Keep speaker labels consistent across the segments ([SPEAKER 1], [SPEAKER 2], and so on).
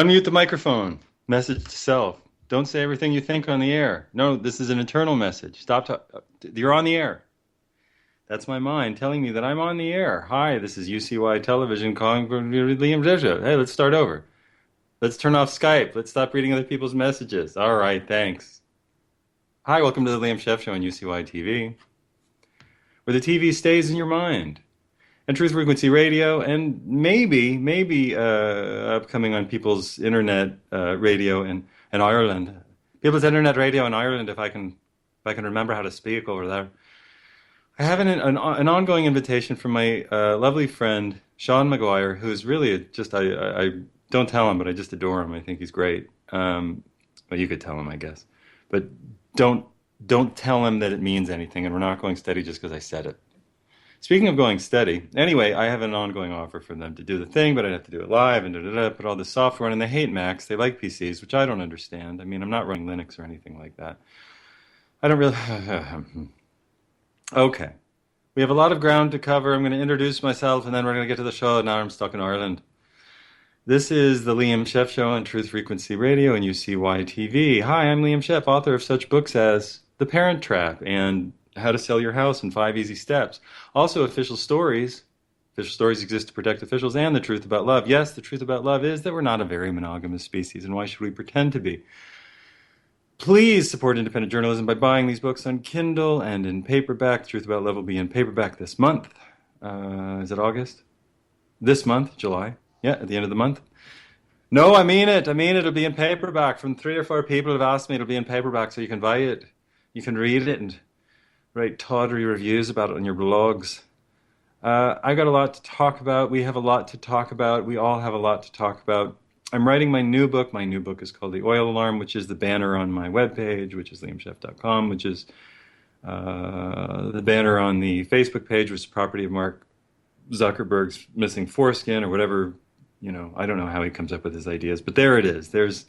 [SPEAKER 1] Unmute the microphone. Message to self. Don't say everything you think on the air. No, this is an internal message. You're on the air. That's my mind telling me that I'm on the air. Hi, this is UCY Television calling for Liam Jesha. Hey, let's start over. Let's turn off Skype. Let's stop reading other people's messages. All right, thanks. Hi, welcome to the Liam Scheff Show on UCY TV, where the TV stays in your mind. And Truth Frequency Radio, and maybe upcoming on people's internet radio in Ireland. People's internet radio in Ireland, if I can remember how to speak over there. I have an ongoing invitation from my lovely friend Sean McGuire, who's really I don't tell him, but I just adore him. I think he's great. Well, you could tell him, I guess, but don't tell him that it means anything, and we're not going steady just because I said it. Speaking of going steady, anyway, I have an ongoing offer for them to do the thing, but I'd have to do it live and put all this software in, and they hate Macs. They like PCs, which I don't understand. I mean, I'm not running Linux or anything like that. I don't really... Okay. We have a lot of ground to cover. I'm going to introduce myself, and then we're going to get to the show. Now I'm stuck in Ireland. This is the Liam Scheff Show on Truth Frequency Radio and UCY TV. Hi, I'm Liam Scheff, author of such books as The Parent Trap and How to Sell Your House in 5 Easy Steps. Also, official stories. Official stories exist to protect officials, and the truth about love. Yes, the truth about love is that we're not a very monogamous species, and why should we pretend to be? Please support independent journalism by buying these books on Kindle and in paperback. The Truth About Love will be in paperback this month. Is it August? This month, July. Yeah, at the end of the month. No, I mean it. It'll be in paperback. From 3 or 4 people have asked me it'll be in paperback, so you can buy it. You can read it and write tawdry reviews about it on your blogs. I got a lot to talk about. We have a lot to talk about. We all have a lot to talk about. I'm writing my new book. My new book is called The Oil Alarm, which is the banner on my webpage, which is liamscheff.com, which is the banner on the Facebook page, which is property of Mark Zuckerberg's missing foreskin or whatever. You know, I don't know how he comes up with his ideas, but there it is. There's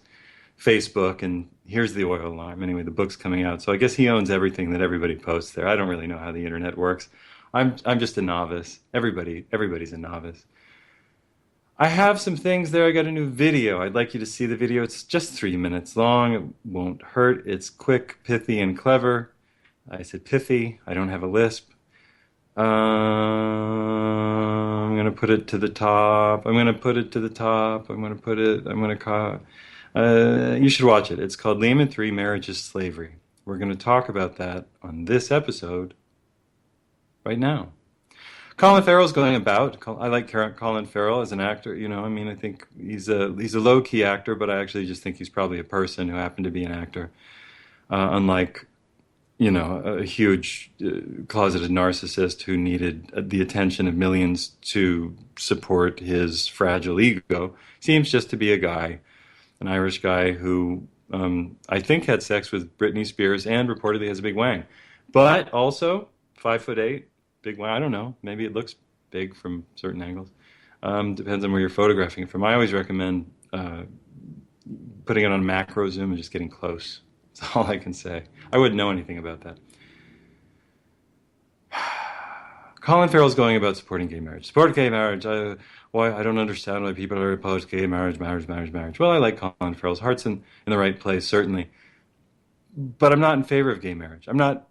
[SPEAKER 1] Facebook, and here's the oil alarm. Anyway, the book's coming out, so I guess he owns everything that everybody posts there. I don't really know how the internet works. I'm just a novice. Everybody's a novice. I have some things there. I got a new video. I'd like you to see the video. It's just 3 minutes long. It won't hurt. It's quick, pithy, and clever. I said pithy. I don't have a lisp. I'm going to put it to the top. You should watch it. It's called Lehman 3 Marriage is Slavery. We're going to talk about that on this episode right now. Colin Farrell's going about. I like Colin Farrell as an actor. You know, I mean, I think he's a low-key actor, but I actually just think he's probably a person who happened to be an actor. Unlike, you know, a huge closeted narcissist who needed the attention of millions to support his fragile ego. Seems just to be a guy, an Irish guy who I think had sex with Britney Spears and reportedly has a big wang. But also 5'8", big wang. I don't know. Maybe it looks big from certain angles. Depends on where you're photographing it from. I always recommend putting it on macro zoom and just getting close. That's all I can say. I wouldn't know anything about that. Colin Farrell's going about supporting gay marriage. Support gay marriage. Why I don't understand why people are opposed to gay marriage. Well, I like Colin Farrell's heart's in the right place, certainly. But I'm not in favor of gay marriage. I'm not.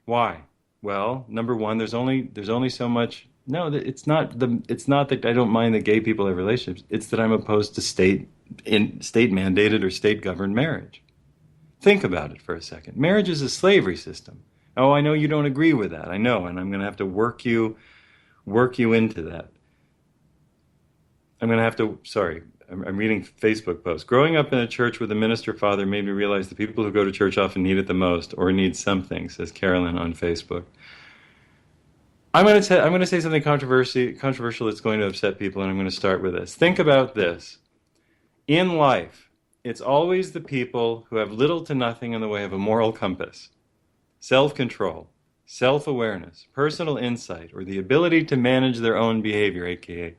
[SPEAKER 1] Why? Well, number one, there's only so much. No, it's not that I don't mind that gay people have relationships. It's that I'm opposed to state mandated or state governed marriage. Think about it for a second. Marriage is a slavery system. Oh, I know you don't agree with that. I know, and I'm going to have to work you into that. I'm reading Facebook posts. Growing up in a church with a minister father made me realize the people who go to church often need it the most, or need something, says Carolyn on Facebook. I'm going to say something controversial that's going to upset people, and I'm going to start with this. Think about this. In life, it's always the people who have little to nothing in the way of a moral compass, self-control, self-awareness, personal insight, or the ability to manage their own behavior, aka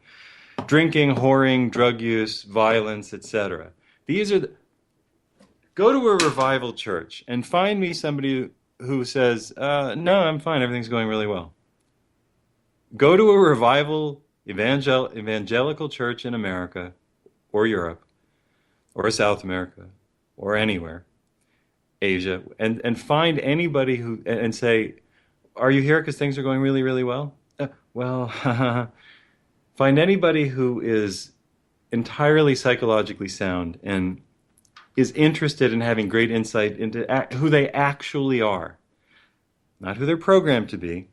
[SPEAKER 1] drinking, whoring, drug use, violence, etc. Go to a revival church and find me somebody who says, no, I'm fine, everything's going really well. Go to a revival evangelical church in America or Europe or South America or anywhere, Asia, and find anybody who and say, "Are you here because things are going really, really well?" Well, find anybody who is entirely psychologically sound and is interested in having great insight into who they actually are, not who they're programmed to be,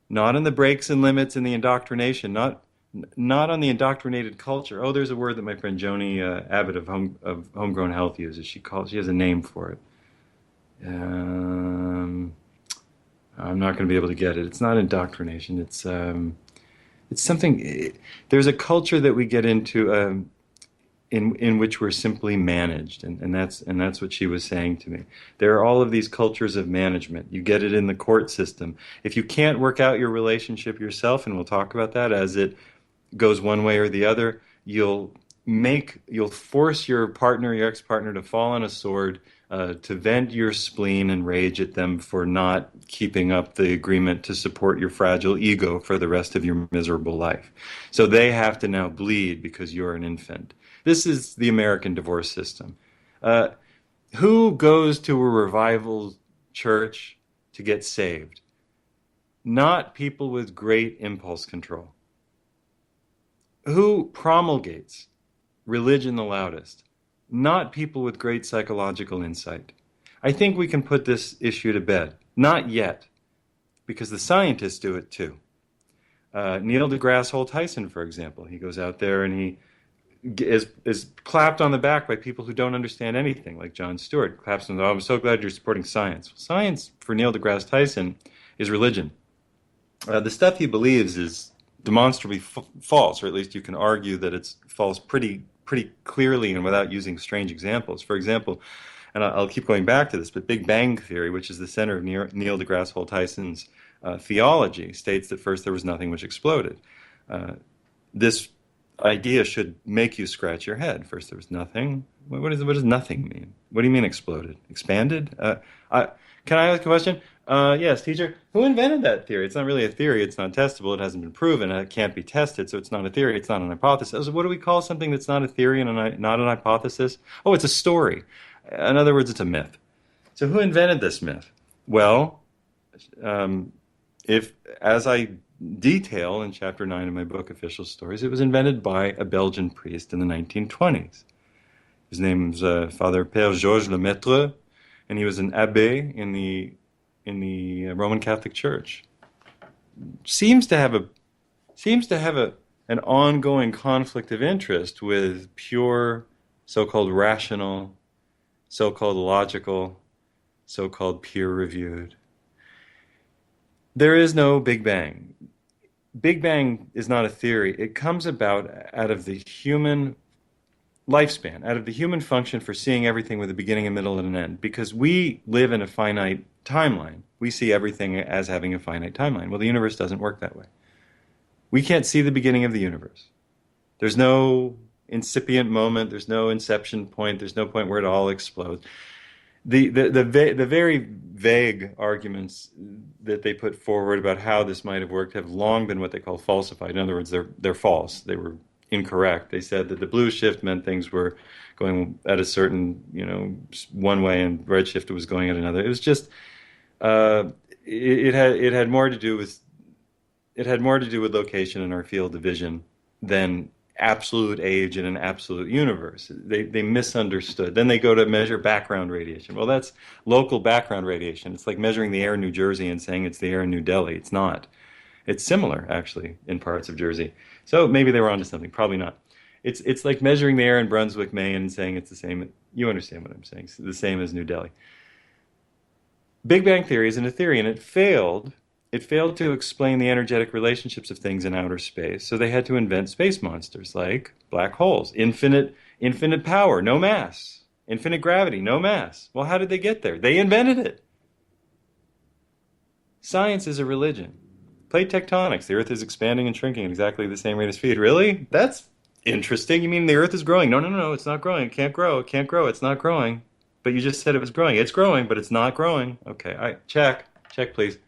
[SPEAKER 1] not in the breaks and limits and the indoctrination, not on the indoctrinated culture. Oh, there's a word that my friend Joni Abbott of Homegrown Health uses. She has a name for it. I'm not going to be able to get it. It's not indoctrination. It's something. There's a culture that we get into in which we're simply managed, and that's what she was saying to me. There are all of these cultures of management. You get it in the court system. If you can't work out your relationship yourself, and we'll talk about that as it goes one way or the other, you'll force your partner, your ex-partner, to fall on a sword, to vent your spleen and rage at them for not keeping up the agreement to support your fragile ego for the rest of your miserable life. So they have to now bleed because you're an infant. This is the American divorce system. Who goes to a revival church to get saved? Not people with great impulse control. Who promulgates religion the loudest? Not people with great psychological insight. I think we can put this issue to bed. Not yet, because the scientists do it too. Neil deGrasse Tyson, for example, he goes out there and he is clapped on the back by people who don't understand anything, like Jon Stewart. Claps on the, "Oh, I'm so glad you're supporting science." Science, for Neil deGrasse Tyson, is religion. The stuff he believes is demonstrably false, or at least you can argue that it's false pretty clearly and without using strange examples. For example, and I'll keep going back to this, but Big Bang Theory, which is the center of Neil deGrasse Tyson's theology, states that first there was nothing which exploded. This idea should make you scratch your head. First there was nothing. What does nothing mean? What do you mean exploded? Expanded? Can I ask a question? Yes, teacher. Who invented that theory? It's not really a theory. It's not testable. It hasn't been proven. It can't be tested, so it's not a theory. It's not an hypothesis. So what do we call something that's not a theory and not an hypothesis? Oh, it's a story. In other words, it's a myth. So who invented this myth? Well, if as I detail in chapter 9 of my book, Official Stories, it was invented by a Belgian priest in the 1920s. His name's Father Père Georges Lemaitre, and he was an abbé in the Roman Catholic Church. Seems to have an ongoing conflict of interest with pure, so-called rational, so-called logical, so-called peer-reviewed. There is no Big Bang. Big Bang is not a theory. It comes about out of the human lifespan, out of the human function for seeing everything with a beginning, a middle, and an end. Because we live in a finite timeline. We see everything as having a finite timeline. Well, the universe doesn't work that way. We can't see the beginning of the universe. There's no incipient moment. There's no inception point. There's no point where it all explodes. The very vague arguments that they put forward about how this might have worked have long been what they call falsified. In other words, they're false. They were incorrect. They said that the blue shift meant things were going at a certain, one way, and red shift was going at another. It was just it had more to do with location in our field of vision than absolute age in an absolute universe. They misunderstood. Then they go to measure background radiation. Well, that's local background radiation. It's like measuring the air in New Jersey and saying it's the air in New Delhi. It's not. It's similar, actually, in parts of Jersey. So maybe they were onto something. Probably not. It's like measuring the air in Brunswick, Maine, and saying it's the same. You understand what I'm saying. It's the same as New Delhi. Big Bang Theory isn't a theory, and it failed. It failed to explain the energetic relationships of things in outer space, so they had to invent space monsters like black holes, infinite power, no mass, infinite gravity, no mass. Well, how did they get there? They invented it. Science is a religion. Plate tectonics. The Earth is expanding and shrinking at exactly the same rate as speed. Really? That's interesting. You mean the Earth is growing? No, it's not growing. It can't grow. It can't grow. It's not growing. But you just said it was growing. It's growing, but it's not growing. Okay, all right, check, please.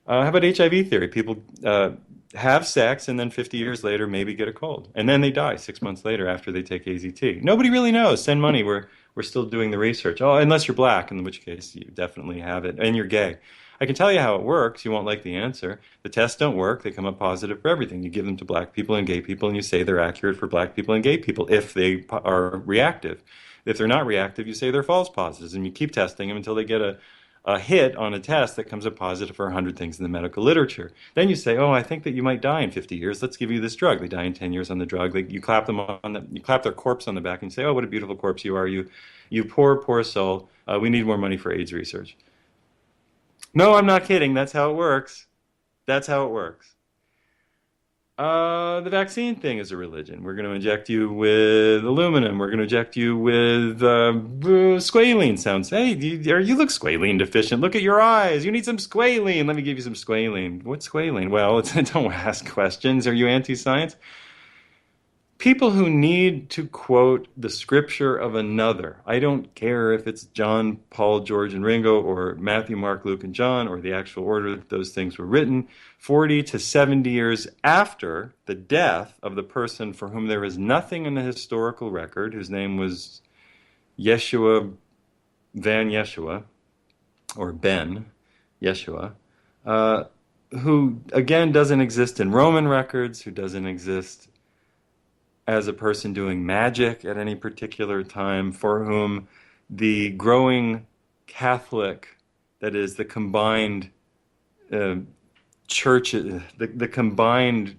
[SPEAKER 1] How about HIV theory? People have sex, and then 50 years later maybe get a cold, and then they die 6 months later after they take AZT. Nobody really knows. Send money. We're still doing the research. Oh, unless you're black, in which case you definitely have it, and you're gay. I can tell you how it works. You won't like the answer. The tests don't work. They come up positive for everything. You give them to black people and gay people, and you say they're accurate for black people and gay people if they are reactive. If they're not reactive, you say they're false positives, and you keep testing them until they get a hit on a test that comes up positive for 100 things in the medical literature. Then you say, "Oh, I think that you might die in 50 years. Let's give you this drug." They die in 10 years on the drug. You clap them you clap their corpse on the back and say, "Oh, what a beautiful corpse you are, you poor, poor soul. We need more money for AIDS research." No, I'm not kidding. That's how it works. That's how it works. The vaccine thing is a religion. We're going to inject you with aluminum. We're going to inject you with squalene. Sounds, hey, you look squalene deficient. Look at your eyes. You need some squalene. Let me give you some squalene. What's squalene? Well, don't ask questions. Are you anti-science? People who need to quote the scripture of another, I don't care if it's John, Paul, George, and Ringo, or Matthew, Mark, Luke, and John, or the actual order that those things were written, 40 to 70 years after the death of the person for whom there is nothing in the historical record, whose name was Yeshua Van Yeshua, or Ben Yeshua, who again doesn't exist in Roman records, who doesn't exist as a person doing magic at any particular time, for whom the growing Catholic, that is the combined church, the combined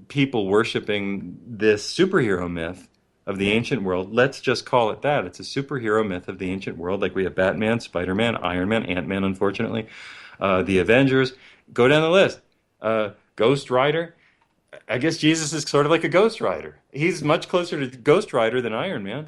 [SPEAKER 1] people worshiping this superhero myth of the ancient world, let's just call it that. It's a superhero myth of the ancient world, like we have Batman, Spider-Man, Iron Man, Ant-Man, unfortunately, the Avengers. Go down the list. Ghost Rider. I guess Jesus is sort of like a Ghost Rider. He's much closer to Ghost Rider than Iron Man.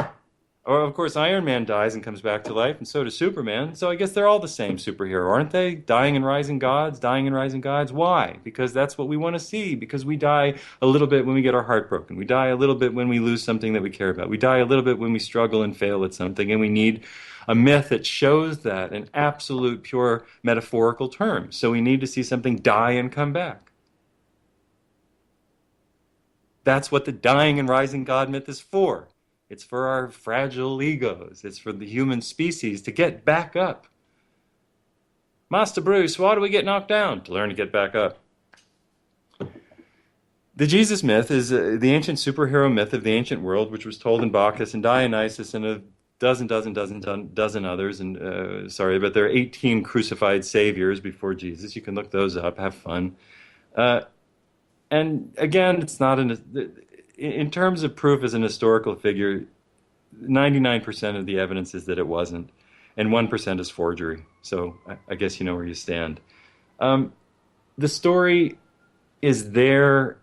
[SPEAKER 1] Or, of course, Iron Man dies and comes back to life, and so does Superman. So I guess they're all the same superhero, aren't they? Dying and rising gods, dying and rising gods. Why? Because that's what we want to see. Because we die a little bit when we get our heart broken. We die a little bit when we lose something that we care about. We die a little bit when we struggle and fail at something, and we need a myth that shows that in absolute, pure, metaphorical terms. So we need to see something die and come back. That's what the dying and rising God myth is for. It's for our fragile egos. It's for the human species to get back up. Master Bruce, why do we get knocked down? To learn to get back up. The Jesus myth is the ancient superhero myth of the ancient world, which was told in Bacchus and Dionysus and a dozen others. And sorry, but there are 18 crucified saviors before Jesus. You can look those up, have fun. And again, it's not in terms of proof as an historical figure, 99% of the evidence is that it wasn't, and 1% is forgery. So I guess you know where you stand. The story is there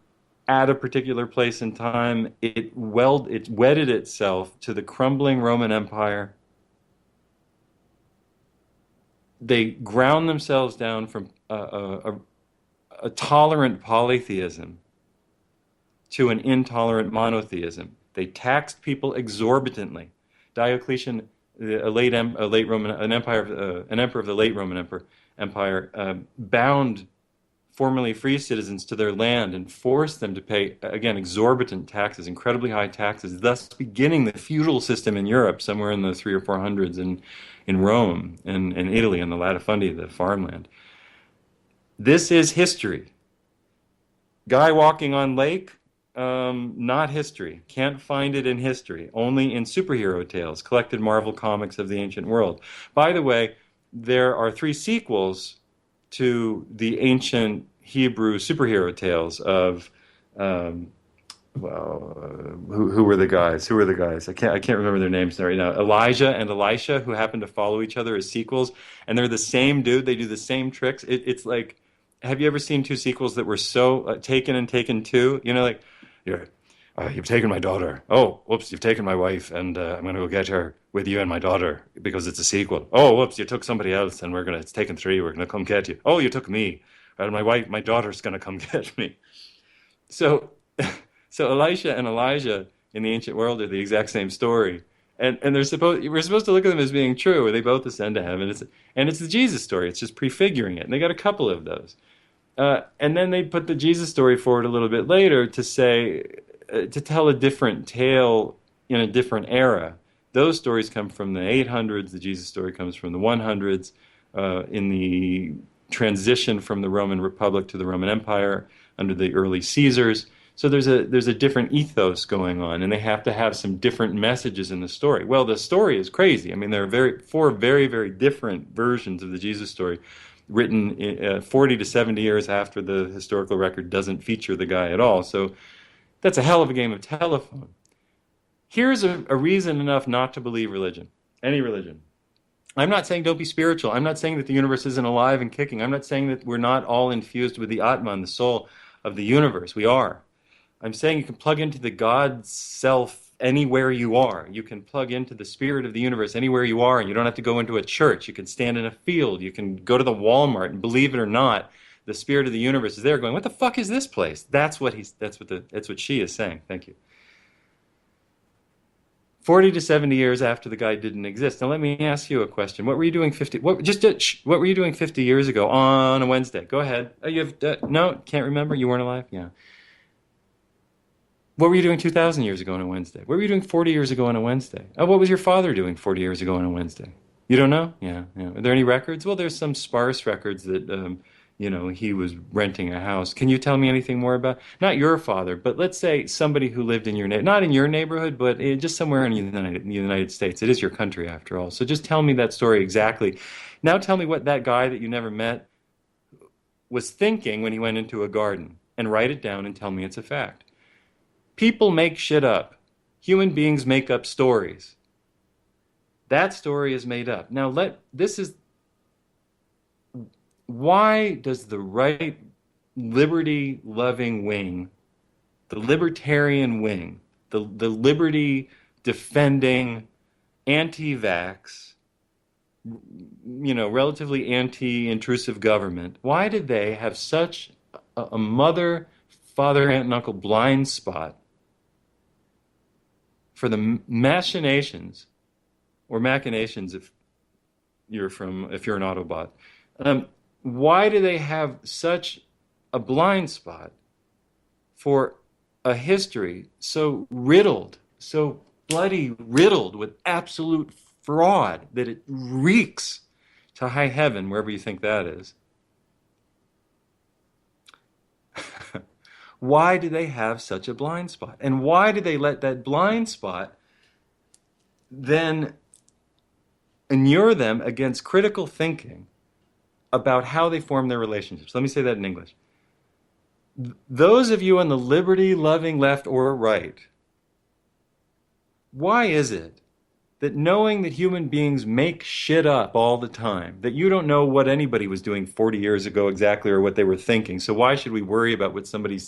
[SPEAKER 1] at a particular place in time. It wedded itself to the crumbling Roman Empire. They ground themselves down from a tolerant polytheism to an intolerant monotheism. They taxed people exorbitantly. Diocletian, an emperor of the late Roman Empire, bound formerly free citizens to their land and forced them to pay, again, exorbitant taxes, incredibly high taxes, thus beginning the feudal system in Europe somewhere in the 300s or 400s in Rome and Italy and the latifundia, the farmland. This is history. Guy walking on lake, not history. Can't find it in history. Only in superhero tales, collected Marvel comics of the ancient world. By the way, there are 3 sequels to the ancient Hebrew superhero tales of, who were the guys? Who were the guys? I can't remember their names right now. Elijah and Elisha, who happen to follow each other as sequels, and they're the same dude. They do the same tricks. It's like, have you ever seen 2 sequels that were so Taken and Taken 2? You know, like, you've taken my daughter. Oh, whoops, you've taken my wife, and I'm going to go get her with you and my daughter because it's a sequel. Oh, whoops, you took somebody else, and it's Taken 3. We're going to come get you. Oh, you took me. And my daughter's going to come get me. So Elisha and Elijah in the ancient world are the exact same story. And we're supposed to look at them as being true, where they both ascend to heaven. It's the Jesus story. It's just prefiguring it. And they got a couple of those. And then they put the Jesus story forward a little bit later to say, to tell a different tale in a different era. Those stories come from the 800s. The Jesus story comes from the 100s. In the transition from the Roman Republic to the Roman Empire under the early Caesars. So there's a different ethos going on, and they have to have some different messages in the story. Well, the story is crazy. I mean, there are four very, very different versions of the Jesus story, written 40 to 70 years after the historical record doesn't feature the guy at all. So that's a hell of a game of telephone. Here's a reason enough not to believe religion, any religion. I'm not saying don't be spiritual. I'm not saying that the universe isn't alive and kicking. I'm not saying that we're not all infused with the Atman, the soul of the universe. We are. I'm saying you can plug into the God self anywhere you are. You can plug into the spirit of the universe anywhere you are, and you don't have to go into a church. You can stand in a field. You can go to the Walmart, and believe it or not, the spirit of the universe is there going, what the fuck is this place? That's what she is saying. Thank you. 40 to 70 years after the guy didn't exist. Now let me ask you a question. What were you doing 50 what were you doing 50 years ago on a Wednesday? Go ahead. Oh, you have no, can't remember. You weren't alive? Yeah. What were you doing 2,000 years ago on a Wednesday? What were you doing 40 years ago on a Wednesday? Oh, what was your father doing 40 years ago on a Wednesday? You don't know? Yeah, yeah. Are there any records? Well, there's some sparse records that, he was renting a house. Can you tell me anything more about, not your father, but let's say somebody who lived in your not in your neighborhood, but just somewhere in the United States. It is your country after all. So just tell me that story exactly. Now tell me what that guy that you never met was thinking when he went into a garden, and write it down and tell me it's a fact. People make shit up. Human beings make up stories. That story is made up. Now why does the right liberty-loving wing, the libertarian wing, the liberty-defending anti-vax, relatively anti-intrusive government, why did they have such a mother, father, aunt, and uncle blind spot for the machinations or machinations if you're an Autobot? Why do they have such a blind spot for a history so riddled, so bloody riddled with absolute fraud that it reeks to high heaven, wherever you think that is? Why do they have such a blind spot? And why do they let that blind spot then inure them against critical thinking about how they form their relationships? Let me say that in English. Those of you on the liberty-loving left or right, why is it that knowing that human beings make shit up all the time, that you don't know what anybody was doing 40 years ago exactly or what they were thinking, so why should we worry about what somebody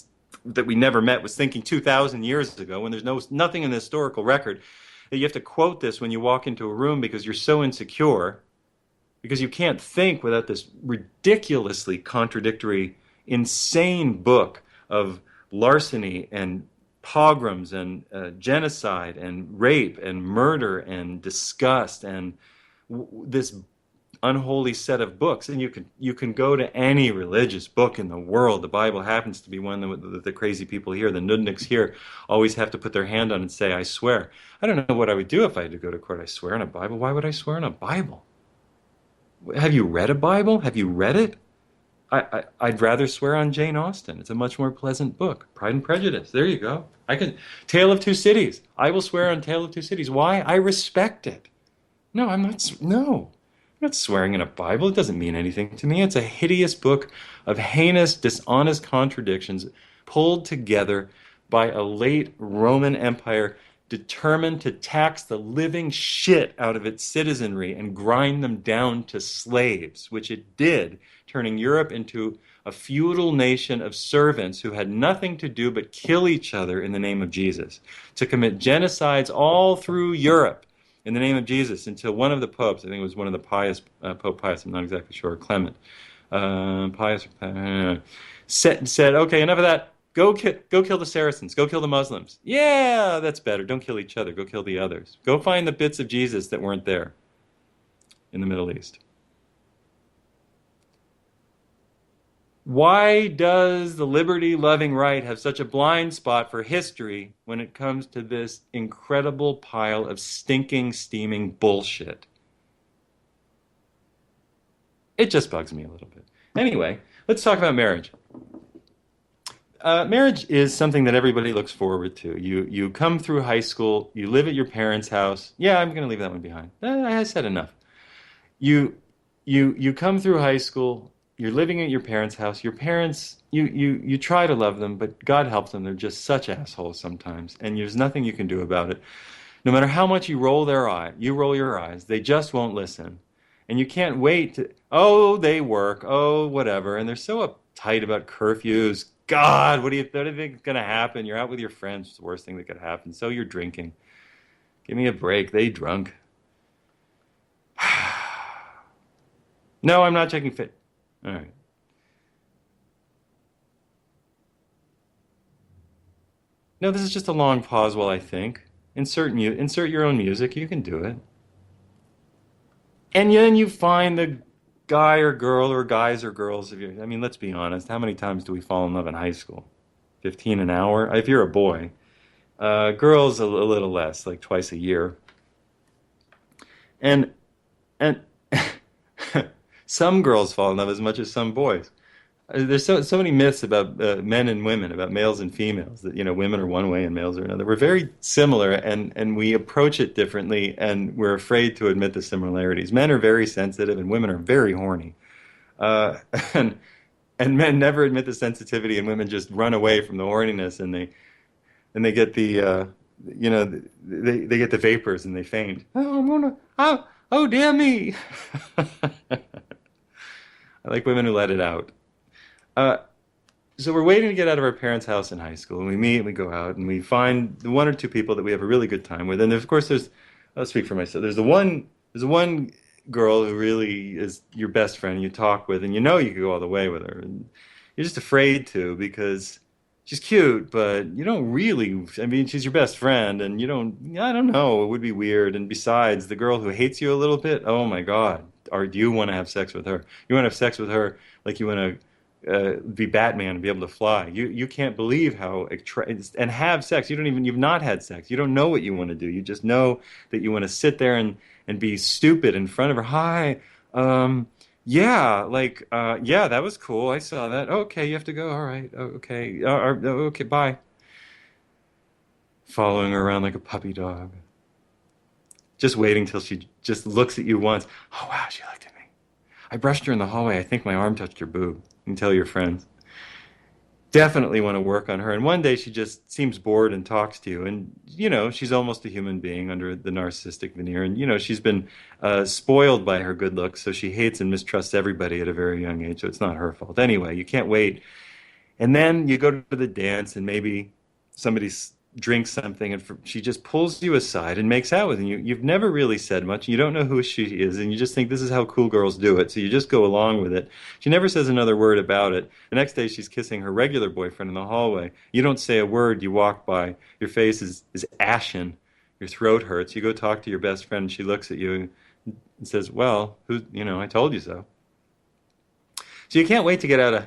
[SPEAKER 1] that we never met was thinking 2,000 years ago when there's nothing in the historical record that you have to quote this when you walk into a room because you're so insecure, because you can't think without this ridiculously contradictory, insane book of larceny and pogroms and genocide and rape and murder and disgust and this unholy set of books. And you can go to any religious book in the world. The Bible happens to be one that the crazy people here, the nudniks here, always have to put their hand on and say, I swear. I don't know what I would do if I had to go to court. I swear on a Bible. Why would I swear on a Bible? Have you read a Bible? Have you read it? I'd rather swear on Jane Austen. It's a much more pleasant book. Pride and Prejudice. There you go. Tale of Two Cities. I will swear on Tale of Two Cities. Why? I respect it. No, I'm not. No. I'm not swearing in a Bible. It doesn't mean anything to me. It's a hideous book of heinous, dishonest contradictions pulled together by a late Roman Empire determined to tax the living shit out of its citizenry and grind them down to slaves, which it did, turning Europe into a feudal nation of servants who had nothing to do but kill each other in the name of Jesus, to commit genocides all through Europe in the name of Jesus, until one of the popes, I think it was one of the Pius, Pope Pius, I'm not exactly sure, Clement, Pius, said, okay, enough of that. Go kill the Saracens. Go kill the Muslims. Yeah, that's better. Don't kill each other. Go kill the others. Go find the bits of Jesus that weren't there in the Middle East. Why does the liberty-loving right have such a blind spot for history when it comes to this incredible pile of stinking, steaming bullshit? It just bugs me a little bit. Anyway, let's talk about marriage. Marriage is something that everybody looks forward to. You come through high school, you live at your parents' house. Yeah, I'm going to leave that one behind. I said enough. You you come through high school, you're living at your parents' house. Your parents, you try to love them, but God help them, they're just such assholes sometimes, and there's nothing you can do about it. No matter how much you roll your eyes, they just won't listen. And you can't wait to, oh, they work, oh, whatever. And they're so uptight about curfews. God, what do you think is going to happen? You're out with your friends. It's the worst thing that could happen. So you're drinking. Give me a break. They drunk. No, I'm not checking fit. All right. No, this is just a long pause while I think. Insert your own music. You can do it. And then you find the guy or girl or guys or girls. If you, I mean, let's be honest. How many times do we fall in love in high school? 15 an hour? If you're a boy. Girls a little less, like twice a year. And and some girls fall in love as much as some boys. There's so many myths about men and women, about males and females, that women are one way and males are another. We're very similar, and we approach it differently, and we're afraid to admit the similarities. Men are very sensitive, and women are very horny, uh, and and men never admit the sensitivity, and women just run away from the horniness, and they get they get the vapors and they faint. Oh, I'm gonna oh dear me. I like women who let it out. Uh, so we're waiting to get out of our parents' house in high school, and we meet and we go out and we find the one or two people that we have a really good time with. And of course, I'll speak for myself. There's the one girl who really is your best friend you talk with, and you could go all the way with her. And you're just afraid to because she's cute, but you don't really. I mean, she's your best friend, and you don't. I don't know. It would be weird. And besides, the girl who hates you a little bit. Oh my God. Or do you want to have sex with her? You want to have sex with her like you want to be Batman and be able to fly. You can't believe how and have sex. You've not had sex. You don't know what you want to do. You just know that you want to sit there and be stupid in front of her. Hi, yeah, yeah, that was cool. I saw that. Okay, you have to go. All right. Okay. Okay. Bye. Following her around like a puppy dog. Just waiting till she just looks at you once. Oh wow, she looked at me. I brushed her in the hallway. I think my arm touched her boob. You can tell your friends. Definitely want to work on her. And one day she just seems bored and talks to you. And, she's almost a human being under the narcissistic veneer. And, she's been spoiled by her good looks. So she hates and mistrusts everybody at a very young age. So it's not her fault. Anyway, you can't wait. And then you go to the dance and maybe somebody drinks something and she just pulls you aside and makes out with you. You've never really said much. You don't know who she is and you just think this is how cool girls do it. So you just go along with it. She never says another word about it. The next day she's kissing her regular boyfriend in the hallway. You don't say a word. You walk by. Your face is ashen. Your throat hurts. You go talk to your best friend and she looks at you and says, well, I told you so. So you can't wait to get out of.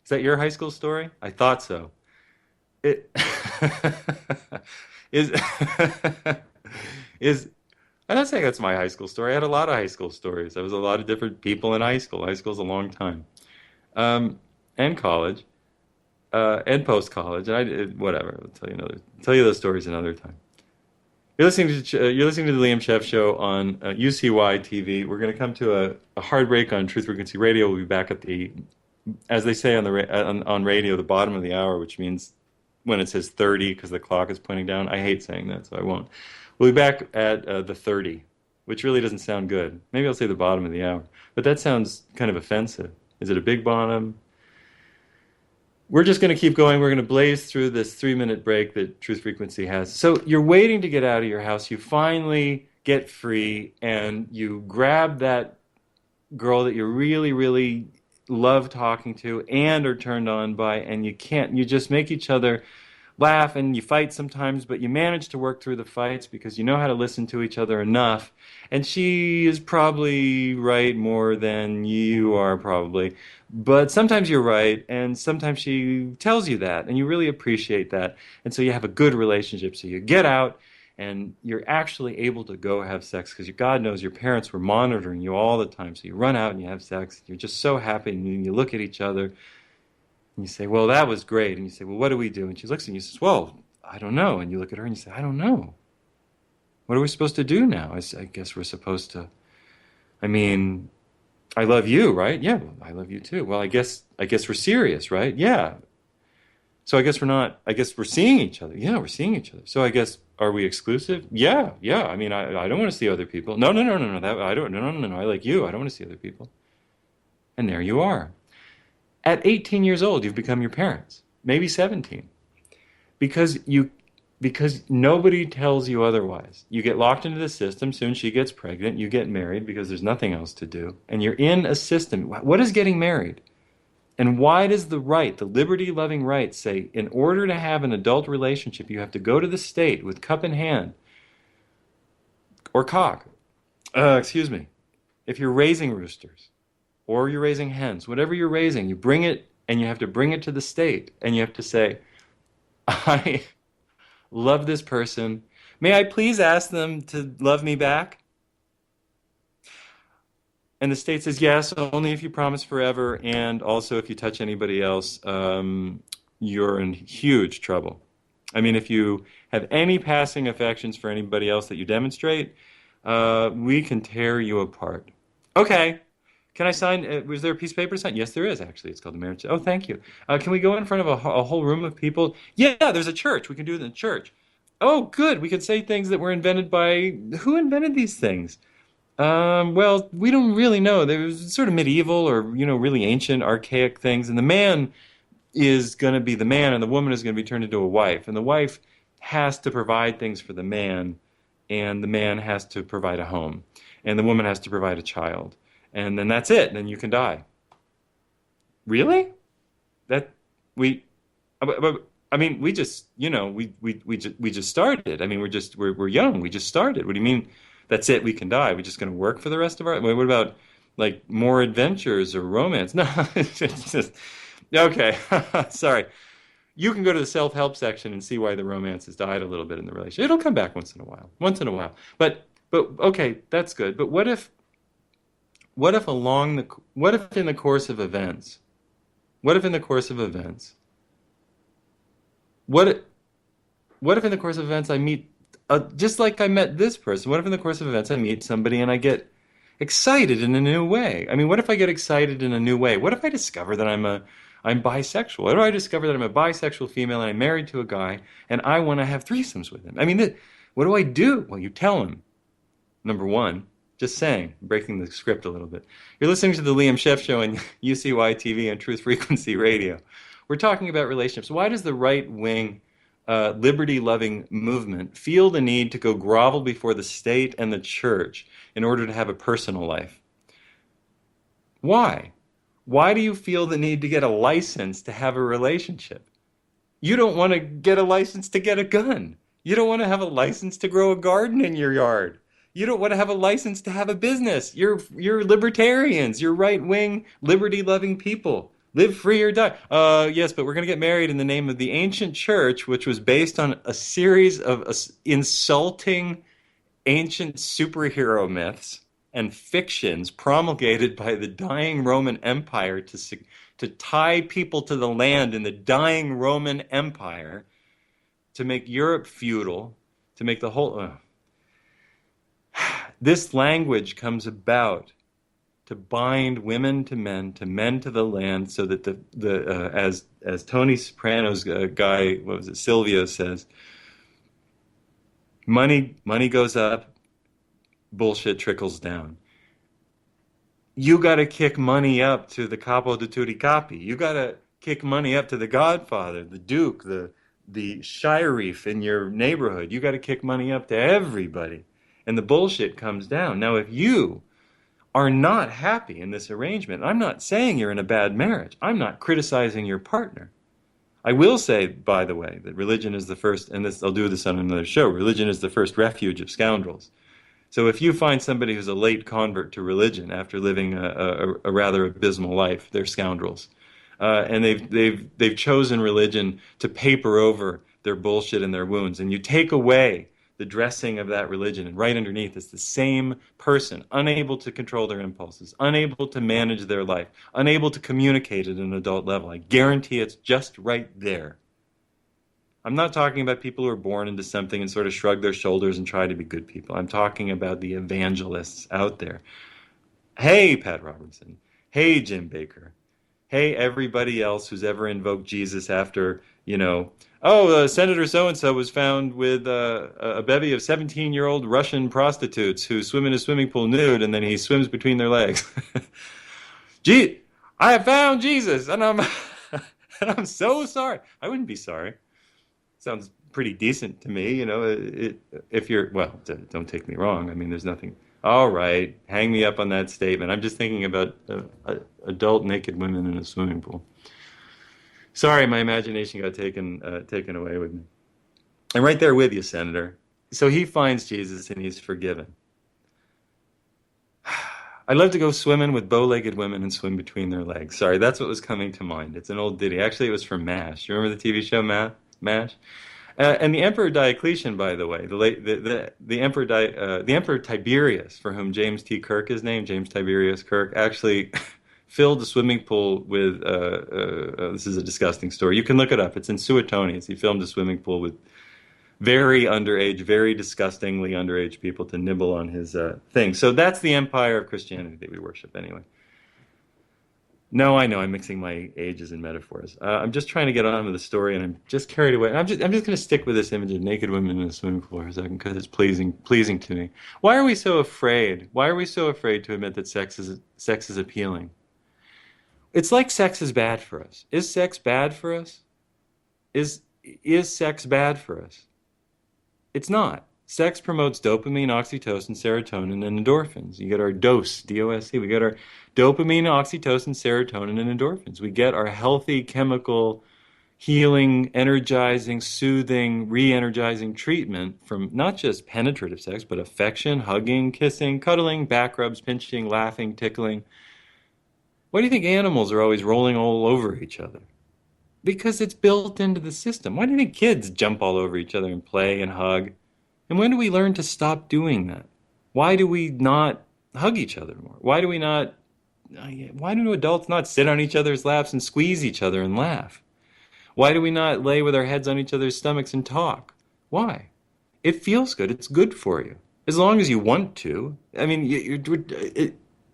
[SPEAKER 1] Is that your high school story? I thought so. It is is I'm not saying that's my high school story. I had a lot of high school stories. I was a lot of different people in high school. High school's a long time, and college, and post college, and whatever. Tell you those stories another time. You're listening to the Liam Scheff Show on UCY TV. We're going to come to a hard break on Truth Frequency Radio. We'll be back at as they say on radio, the bottom of the hour, which means when it says 30 because the clock is pointing down. I hate saying that, so I won't. We'll be back at the 30, which really doesn't sound good. Maybe I'll say the bottom of the hour, but that sounds kind of offensive. Is it a big bottom? We're just going to keep going. We're going to blaze through this 3-minute break that Truth Frequency has. So you're waiting to get out of your house. You finally get free, and you grab that girl that you really, really love talking to and are turned on by, and you just make each other laugh and you fight sometimes, but you manage to work through the fights because you know how to listen to each other enough. And she is probably right more than you are probably. But sometimes you're right, and sometimes she tells you that, and you really appreciate that. And so you have a good relationship. So you get out, and you're actually able to go have sex because God knows your parents were monitoring you all the time. So you run out and you have sex. You're just so happy, and you look at each other, and you say, well, that was great. And you say, well, what do we do? And she looks at you and says, well, I don't know. And you look at her and you say, I don't know. What are we supposed to do now? I guess we're supposed to, I mean, I love you, right? Yeah, well, I love you too. Well, I guess we're serious, right? Yeah. So I guess we're not, I guess we're seeing each other. Yeah, we're seeing each other. So I guess, are we exclusive? Yeah, yeah. I mean, I don't want to see other people. No, no, no, no, no. That, I don't, no, no, no, no. I like you. I don't want to see other people. And there you are. At 18 years old, you've become your parents, maybe 17, because nobody tells you otherwise. You get locked into the system. Soon she gets pregnant. You get married because there's nothing else to do, and you're in a system. What is getting married? And why does the right, the liberty-loving right, say in order to have an adult relationship, you have to go to the state with cup in hand or cock? Excuse me. If you're raising roosters, or you're raising hens, whatever you're raising, you bring it and you have to bring it to the state and you have to say, I love this person. May I please ask them to love me back? And the state says, yes, only if you promise forever, and also if you touch anybody else, you're in huge trouble. I mean, if you have any passing affections for anybody else that you demonstrate, we can tear you apart. Okay. Can I sign? Was there a piece of paper to sign? Yes, there is, actually. It's called the marriage. Oh, thank you. Can we go in front of a whole room of people? Yeah, there's a church. We can do it in the church. Oh, good. We could say things that were invented by... Who invented these things? Well, we don't really know. They were sort of medieval or, really ancient, archaic things. And the man is going to be the man and the woman is going to be turned into a wife. And the wife has to provide things for the man, and the man has to provide a home. And the woman has to provide a child. And then that's it. Then you can die. Really? That we, I mean, we just, we just started. I mean, we're young. We just started. What do you mean? That's it. We can die. We're just going to work for the rest of our. What about like more adventures or romance? No, it's just okay. Sorry. You can go to the self-help section and see why the romance has died a little bit in the relationship. It'll come back once in a while. Once in a while. But okay, that's good. But what if in the course of events? What if in the course of events? What if in the course of events I meet, just like I met this person, what if in the course of events I meet somebody and I get excited in a new way? I mean, what if I get excited in a new way? What if I discover that I'm bisexual? What if I discover that I'm a bisexual female and I'm married to a guy and I want to have threesomes with him? I mean, what do I do? Well, you tell him, number one, just saying, breaking the script a little bit. You're listening to the Liam Scheff Show on UCY TV and Truth Frequency Radio. We're talking about relationships. Why does the right-wing liberty-loving movement feel the need to go grovel before the state and the church in order to have a personal life? Why? Why do you feel the need to get a license to have a relationship? You don't want to get a license to get a gun. You don't want to have a license to grow a garden in your yard. You don't want to have a license to have a business. You're libertarians. You're right-wing, liberty-loving people. Live free or die. Yes, but we're going to get married in the name of the ancient church, which was based on a series of insulting ancient superhero myths and fictions promulgated by the dying Roman Empire to tie people to the land in the dying Roman Empire, to make Europe feudal, to make the whole... This language comes about to bind women to men to the land, so that as Tony Soprano's guy, what was it, Silvio says, money goes up, bullshit trickles down. You got to kick money up to the capo di tutti capi. You got to kick money up to the Godfather, the Duke, the sheriff in your neighborhood. You got to kick money up to everybody. And the bullshit comes down. Now, if you are not happy in this arrangement, I'm not saying you're in a bad marriage. I'm not criticizing your partner. I will say, by the way, that religion is the first, and this I'll do this on another show. Religion is the first refuge of scoundrels. So if you find somebody who's a late convert to religion after living a rather abysmal life, they're scoundrels, and they've chosen religion to paper over their bullshit and their wounds. And you take away the dressing of that religion, and right underneath is the same person, unable to control their impulses, unable to manage their life, unable to communicate at an adult level. I guarantee it's just right there. I'm not talking about people who are born into something and sort of shrug their shoulders and try to be good people. I'm talking about the evangelists out there. Hey, Pat Robertson. Hey, Jim Baker. Hey, everybody else who's ever invoked Jesus after, Senator so-and-so was found with a bevy of 17-year-old Russian prostitutes who swim in a swimming pool nude, and then he swims between their legs. Gee, I have found Jesus, and I'm, and I'm so sorry. I wouldn't be sorry. Sounds pretty decent to me, if you're, well, don't take me wrong. I mean, there's nothing. All right, hang me up on that statement. I'm just thinking about adult naked women in a swimming pool. Sorry, my imagination got taken away with me. I'm right there with you, Senator. So he finds Jesus and he's forgiven. I'd love to go swimming with bow-legged women and swim between their legs. Sorry, that's what was coming to mind. It's an old ditty. Actually, it was from MASH. You remember the TV show MASH? And the Emperor Diocletian, by the way, the Emperor Tiberius, for whom James T. Kirk is named, James Tiberius Kirk, actually filled a swimming pool with. This is a disgusting story. You can look it up. It's in Suetonius. He filmed a swimming pool with very underage, very disgustingly underage people to nibble on his thing. So that's the empire of Christianity that we worship, anyway. No, I know I'm mixing my ages and metaphors. I'm just trying to get on with the story, and I'm just carried away. I'm just going to stick with this image of naked women in a swimming pool for a second because it's pleasing to me. Why are we so afraid? Why are we so afraid to admit that sex is appealing? It's like sex is bad for us. Is sex bad for us? Is sex bad for us? It's not. Sex promotes dopamine, oxytocin, serotonin, and endorphins. You get our dose, D-O-S-E. We get our dopamine, oxytocin, serotonin, and endorphins. We get our healthy, chemical, healing, energizing, soothing, re-energizing treatment from not just penetrative sex, but affection, hugging, kissing, cuddling, back rubs, pinching, laughing, tickling. Why do you think animals are always rolling all over each other? Because it's built into the system. Why do you think kids jump all over each other and play and hug? And when do we learn to stop doing that? Why do we not hug each other more? Why do adults not sit on each other's laps and squeeze each other and laugh? Why do we not lay with our heads on each other's stomachs and talk? Why? It feels good. It's good for you. As long as you want to. I mean,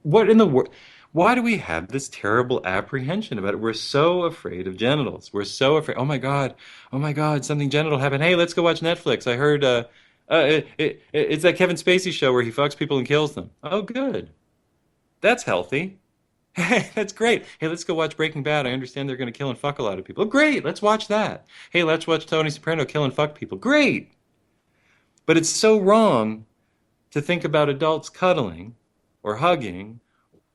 [SPEAKER 1] what in the world? Why do we have this terrible apprehension about it? We're so afraid of genitals. We're so afraid. Oh my God, something genital happened. Hey, let's go watch Netflix. I heard it's that Kevin Spacey show where he fucks people and kills them. Oh, good. That's healthy. Hey, that's great. Hey, let's go watch Breaking Bad. I understand they're going to kill and fuck a lot of people. Oh, great. Let's watch that. Hey, let's watch Tony Soprano kill and fuck people. Great. But it's so wrong to think about adults cuddling or hugging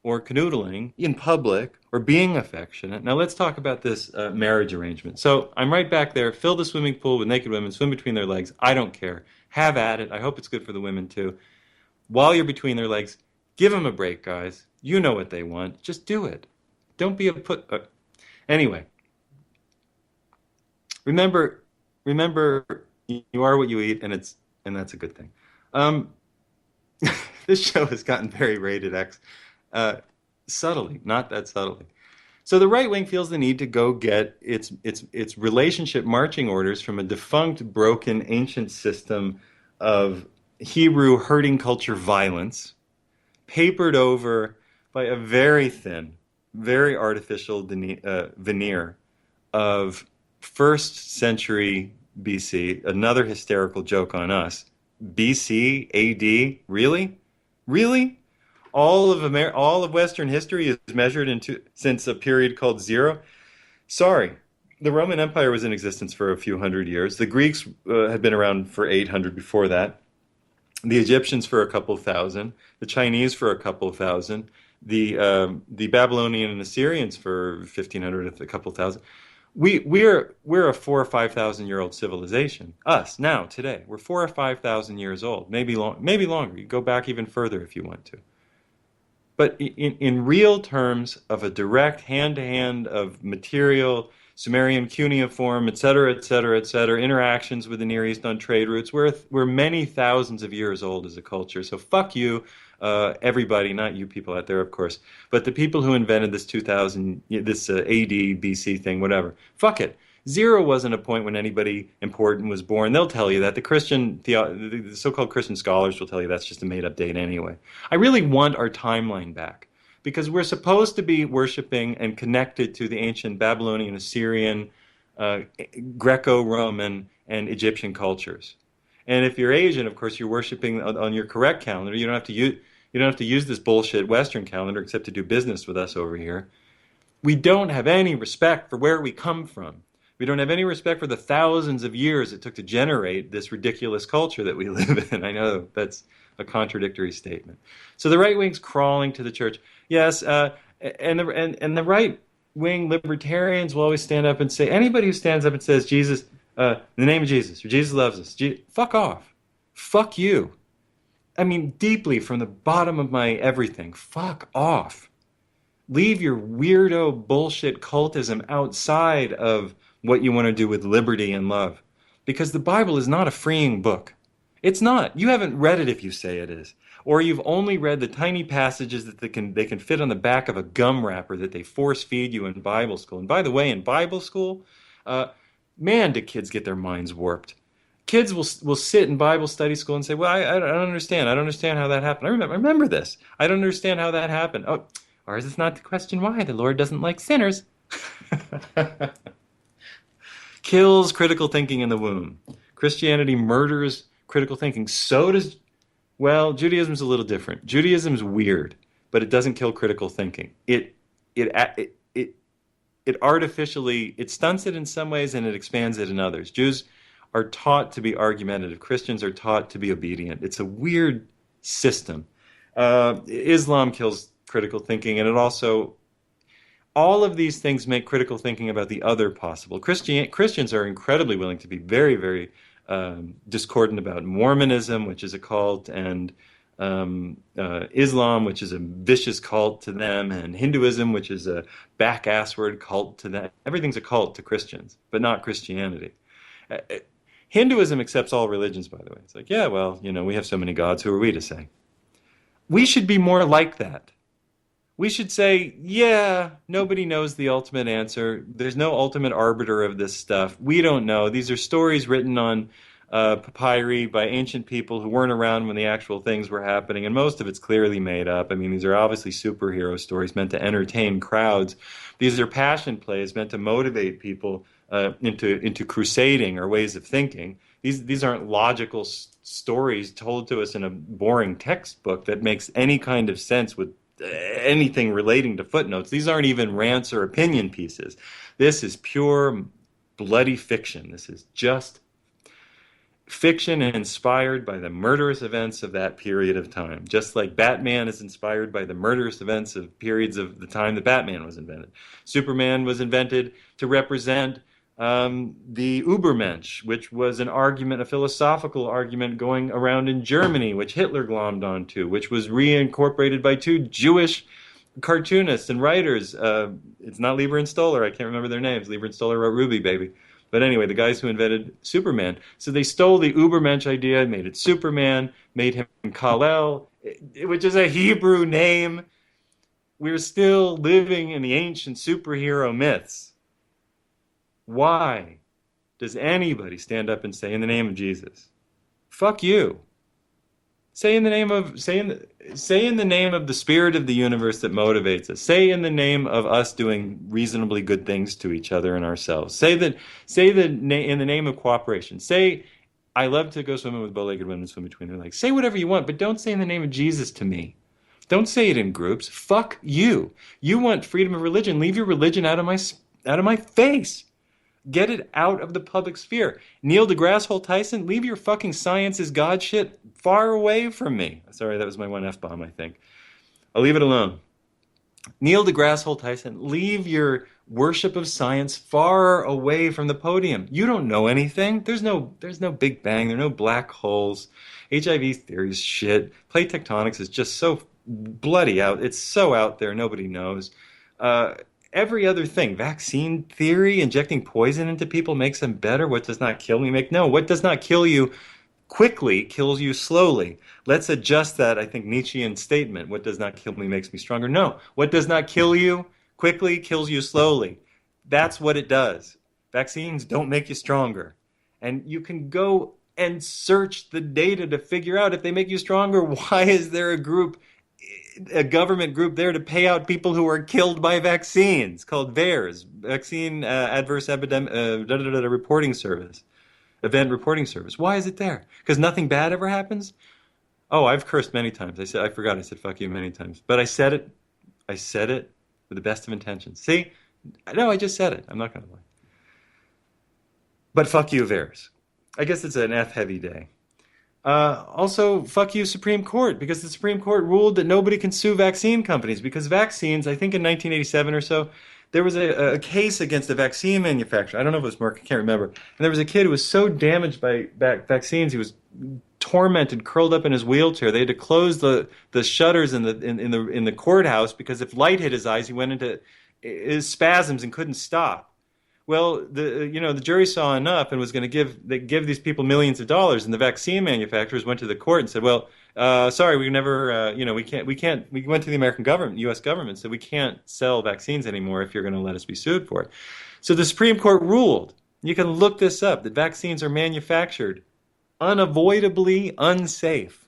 [SPEAKER 1] or canoodling in public or being affectionate. Now let's talk about this marriage arrangement. So I'm right back there. Fill the swimming pool with naked women. Swim between their legs. I don't care. Have at it. I hope it's good for the women too. While you're between their legs, give them a break, guys. You know what they want. Just do it. Don't be a put. Anyway, remember, you are what you eat, and that's a good thing. This show has gotten very rated X. Subtly, not that subtly. So the right wing feels the need to go get its relationship marching orders from a defunct, broken, ancient system of Hebrew herding culture violence, papered over by a very thin, very artificial veneer of first century BC, another hysterical joke on us. BC, AD, really? Really? All of Western history is measured since a period called zero. Sorry, the Roman Empire was in existence for a few hundred years. The Greeks had been around for 800 before that. The Egyptians for a couple thousand. The Chinese for a couple thousand. The Babylonian and Assyrians for 1500, a couple thousand. We're a 4 or 5 thousand year old civilization. Us now today, we're 4 or 5 thousand years old, maybe longer. You go back even further if you want to. But in real terms of a direct hand-to-hand of material, Sumerian cuneiform, et cetera, et cetera, et cetera, interactions with the Near East on trade routes, we're many thousands of years old as a culture. So fuck you, everybody, not you people out there, of course, but the people who invented this 2000, this AD, BC thing, whatever. Fuck it. Zero wasn't a point when anybody important was born. They'll tell you that. The so-called Christian scholars will tell you that's just a made-up date anyway. I really want our timeline back because we're supposed to be worshiping and connected to the ancient Babylonian, Assyrian, uh, Greco-Roman, and Egyptian cultures. And if you're Asian, of course, you're worshiping on your correct calendar. You don't have to use this bullshit Western calendar except to do business with us over here. We don't have any respect for where we come from. We don't have any respect for the thousands of years it took to generate this ridiculous culture that we live in. I know that's a contradictory statement. So the right wing's crawling to the church. Yes, and the right wing libertarians will always stand up and say, anybody who stands up and says, Jesus, in the name of Jesus, or Jesus loves us, fuck off. Fuck you. I mean, deeply from the bottom of my everything, fuck off. Leave your weirdo bullshit cultism outside of what you want to do with liberty and love. Because the Bible is not a freeing book. It's not. You haven't read it if you say it is. Or you've only read the tiny passages that they can fit on the back of a gum wrapper that they force feed you in Bible school. And by the way, in Bible school, uh, man, do kids get their minds warped. Kids will sit in Bible study school and say, well, I don't understand. I don't understand how that happened. I remember this. I don't understand how that happened. Oh, ours is not to question why. The Lord doesn't like sinners. Kills critical thinking in the womb. Christianity murders critical thinking. So does, well, Judaism's a little different. Judaism's weird, but it doesn't kill critical thinking. It artificially, it stunts it in some ways and it expands it in others. Jews are taught to be argumentative. Christians are taught to be obedient. It's a weird system. Islam kills critical thinking, and it also, all of these things make critical thinking about the other possible. Christians are incredibly willing to be very, very discordant about Mormonism, which is a cult, and Islam, which is a vicious cult to them, and Hinduism, which is a back-assward cult to them. Everything's a cult to Christians, but not Christianity. Hinduism accepts all religions, by the way. It's like, yeah, well, we have so many gods. Who are we to say? We should be more like that. We should say, yeah, nobody knows the ultimate answer. There's no ultimate arbiter of this stuff. We don't know. These are stories written on papyri by ancient people who weren't around when the actual things were happening, and most of it's clearly made up. I mean, these are obviously superhero stories meant to entertain crowds. These are passion plays meant to motivate people into crusading or ways of thinking. These aren't logical stories told to us in a boring textbook that makes any kind of sense with anything relating to footnotes. These aren't even rants or opinion pieces. This is pure bloody fiction. This is just fiction inspired by the murderous events of that period of time. Just like Batman is inspired by the murderous events of periods of the time that Batman was invented. Superman was invented to represent the Übermensch, which was an argument, a philosophical argument going around in Germany, which Hitler glommed onto, which was reincorporated by two Jewish cartoonists and writers. It's not Lieber and Stoller. I can't remember their names. Lieber and Stoller wrote Ruby Baby. But anyway, the guys who invented Superman. So they stole the Übermensch idea, made it Superman, made him Kal-El, which is a Hebrew name. We're still living in the ancient superhero myths. Why does anybody stand up and say, in the name of Jesus? Fuck you. Say in the name of the spirit of the universe that motivates us. Say in the name of us doing reasonably good things to each other and ourselves. Say that in the name of cooperation. Say, I love to go swimming with bow-legged women and swim between their legs. Say whatever you want, but don't say in the name of Jesus to me. Don't say it in groups. Fuck you. You want freedom of religion. Leave your religion out of my face. Get it out of the public sphere. Neil deGrasse Tyson, leave your fucking science is God shit far away from me. Sorry, that was my one F-bomb, I think. I'll leave it alone. Neil deGrasse Tyson, leave your worship of science far away from the podium. You don't know anything. There's no Big Bang. There are no black holes. HIV theory is shit. Plate tectonics is just so bloody out. It's so out there. Nobody knows. Uh, every other thing, vaccine theory, injecting poison into people makes them better. What does not kill me make no. What does not kill you quickly kills you slowly. Let's adjust that, I think, Nietzschean statement. What does not kill me makes me stronger. No. What does not kill you quickly kills you slowly. That's what it does. Vaccines don't make you stronger. And you can go and search the data to figure out if they make you stronger. Why is there a government group there to pay out people who are killed by vaccines called VAERS, Vaccine Adverse Reporting Service? Event Reporting Service. Why is it there? Because nothing bad ever happens? Oh, I've cursed many times. I forgot I said fuck you many times. But I said it with the best of intentions. See? No, I just said it. I'm not going to lie. But fuck you, VAERS. I guess it's an F-heavy day. Also, fuck you, Supreme Court, because the Supreme Court ruled that nobody can sue vaccine companies because vaccines, I think in 1987 or so, there was a case against a vaccine manufacturer. I don't know if it was Merck, I can't remember. And there was a kid who was so damaged by vaccines, he was tormented, curled up in his wheelchair. They had to close the shutters in the courthouse because if light hit his eyes, he went into his spasms and couldn't stop. Well, the jury saw enough and was going to give these people millions of dollars, and the vaccine manufacturers went to the court and said, "Well, sorry, we never, we can't." We went to the American government, U.S. government, said we can't sell vaccines anymore if you're going to let us be sued for it. So the Supreme Court ruled. You can look this up. That vaccines are manufactured unavoidably unsafe.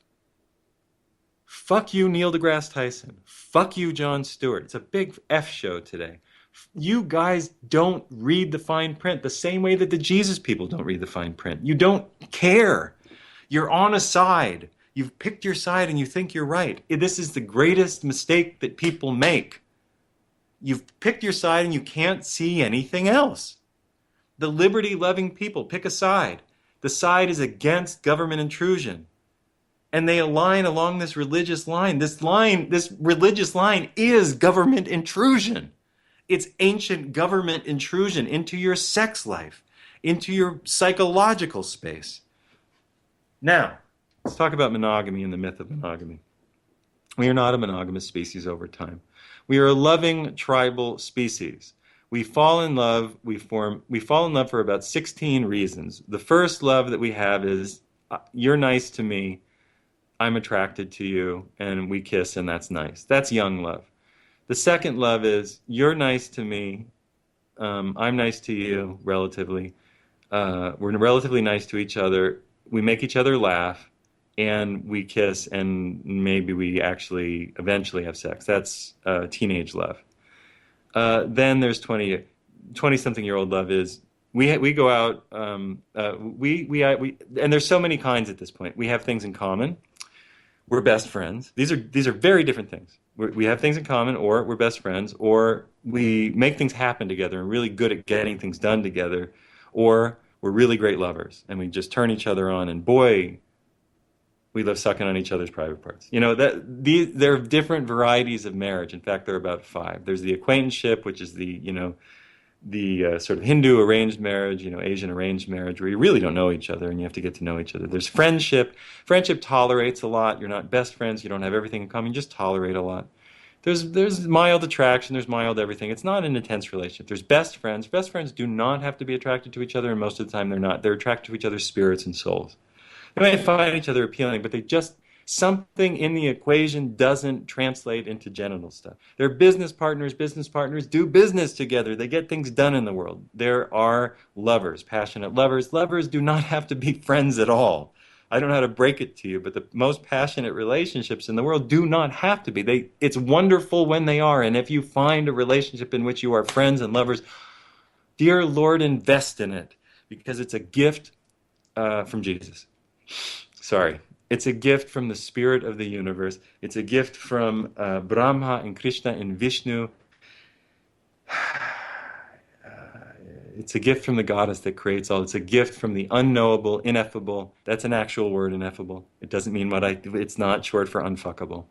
[SPEAKER 1] Fuck you, Neil deGrasse Tyson. Fuck you, Jon Stewart. It's a big F show today. You guys don't read the fine print the same way that the Jesus people don't read the fine print. You don't care. You're on a side. You've picked your side and you think you're right. This is the greatest mistake that people make. You've picked your side and you can't see anything else. The liberty-loving people pick a side. The side is against government intrusion. And they align along this religious line. This religious line is government intrusion. It's ancient government intrusion into your sex life, into your psychological space. Now, let's talk about monogamy and the myth of monogamy. We are not a monogamous species over time. We are a loving tribal species. We fall in love for about 16 reasons. The first love that we have is, you're nice to me, I'm attracted to you, and we kiss, and that's nice. That's young love. The second love is, you're nice to me, I'm nice to you, relatively. We're relatively nice to each other. We make each other laugh, and we kiss, and maybe we actually eventually have sex. That's teenage love. Then there's 20-something-year-old love is, we go out, and there's so many kinds at this point. We have things in common. We're best friends. These are very different things. We have things in common, or we're best friends, or we make things happen together and really good at getting things done together, or we're really great lovers and we just turn each other on, and boy, we love sucking on each other's private parts. There are different varieties of marriage. In fact, there are about 5. There's the acquaintanceship, which is the sort of Hindu arranged marriage, Asian arranged marriage, where you really don't know each other and you have to get to know each other. There's friendship. Friendship tolerates a lot. You're not best friends. You don't have everything in common. You just tolerate a lot. There's mild attraction. There's mild everything. It's not an intense relationship. There's best friends. Best friends do not have to be attracted to each other, and most of the time they're not. They're attracted to each other's spirits and souls. They might find each other appealing, but something in the equation doesn't translate into genital stuff. They're business partners. Business partners do business together. They get things done in the world. There are lovers, passionate lovers. Lovers do not have to be friends at all. I don't know how to break it to you, but the most passionate relationships in the world do not have to be. It's wonderful when they are, and if you find a relationship in which you are friends and lovers, dear Lord, invest in it, because it's a gift from Jesus. Sorry. It's a gift from the spirit of the universe. It's a gift from Brahma and Krishna and Vishnu. It's a gift from the goddess that creates all. It's a gift from the unknowable, ineffable. That's an actual word, ineffable. It doesn't mean it's not short for unfuckable.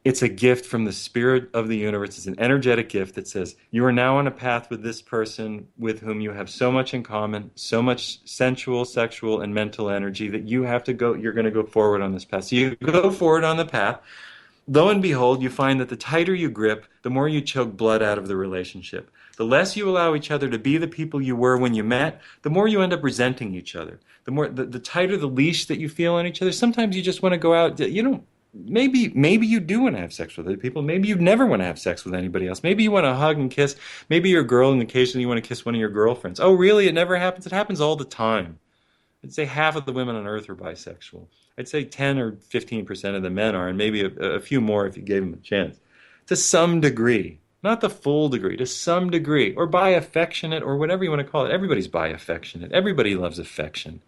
[SPEAKER 1] It's a gift from the spirit of the universe. It's an energetic gift that says, you are now on a path with this person with whom you have so much in common, so much sensual, sexual, and mental energy that you're going to go forward on this path. So you go forward on the path. Lo and behold, you find that the tighter you grip, the more you choke blood out of the relationship. The less you allow each other to be the people you were when you met, the more you end up resenting each other. The tighter the leash that you feel on each other. Sometimes you just want to go out. You don't. Maybe you do want to have sex with other people. Maybe you never want to have sex with anybody else. Maybe you want to hug and kiss. Maybe you're a girl and occasionally you want to kiss one of your girlfriends. Oh, really? It never happens? It happens all the time. I'd say half of the women on earth are bisexual. I'd say 10 or 15% of the men are, and maybe a few more if you gave them a chance. To some degree. Not the full degree, to some degree. Or bi-affectionate, or whatever you want to call it. Everybody's bi-affectionate. Everybody loves affection.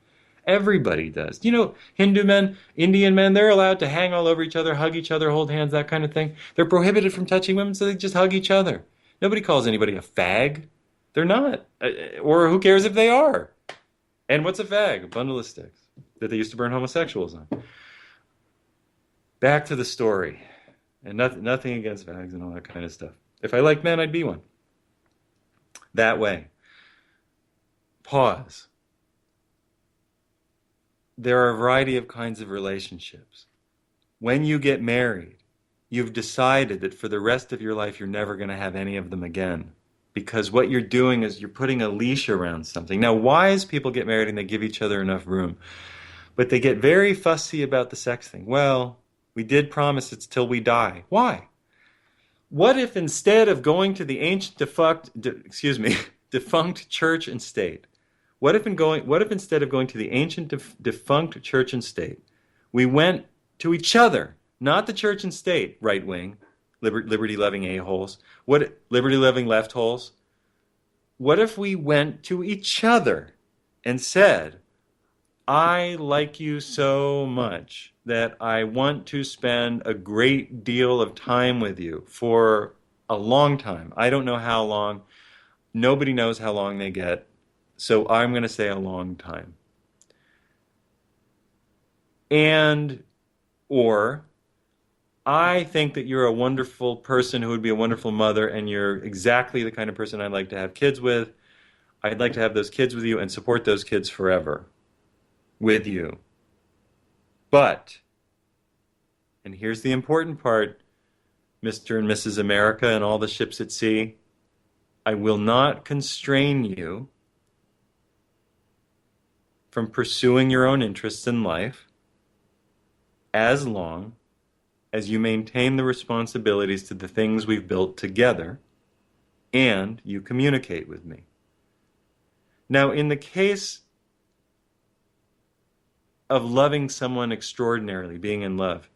[SPEAKER 1] Everybody does. You know, Hindu men, Indian men, they're allowed to hang all over each other, hug each other, hold hands, that kind of thing. They're prohibited from touching women, so they just hug each other. Nobody calls anybody a fag. They're not. Or who cares if they are? And what's a fag? A bundle of sticks that they used to burn homosexuals on. Back to the story. And nothing against fags and all that kind of stuff. If I liked men, I'd be one. That way. Pause. There are a variety of kinds of relationships. When you get married, you've decided that for the rest of your life, you're never going to have any of them again. Because what you're doing is you're putting a leash around something. Now, wise people get married and they give each other enough room. But they get very fussy about the sex thing. Well, we did promise it's till we die. Why? What if instead of going to the ancient defunct church and state, what if instead of going to the ancient defunct church and state, we went to each other, not the church and state, right wing, liberty-loving a-holes, liberty-loving left-holes? What if we went to each other and said, I like you so much that I want to spend a great deal of time with you for a long time. I don't know how long. Nobody knows how long they get. So I'm going to say a long time. Or I think that you're a wonderful person who would be a wonderful mother, and you're exactly the kind of person I'd like to have kids with. I'd like to have those kids with you and support those kids forever with you. But, and here's the important part, Mr. and Mrs. America and all the ships at sea, I will not constrain you from pursuing your own interests in life as long as you maintain the responsibilities to the things we've built together and you communicate with me. Now, in the case of loving someone extraordinarily, being in love,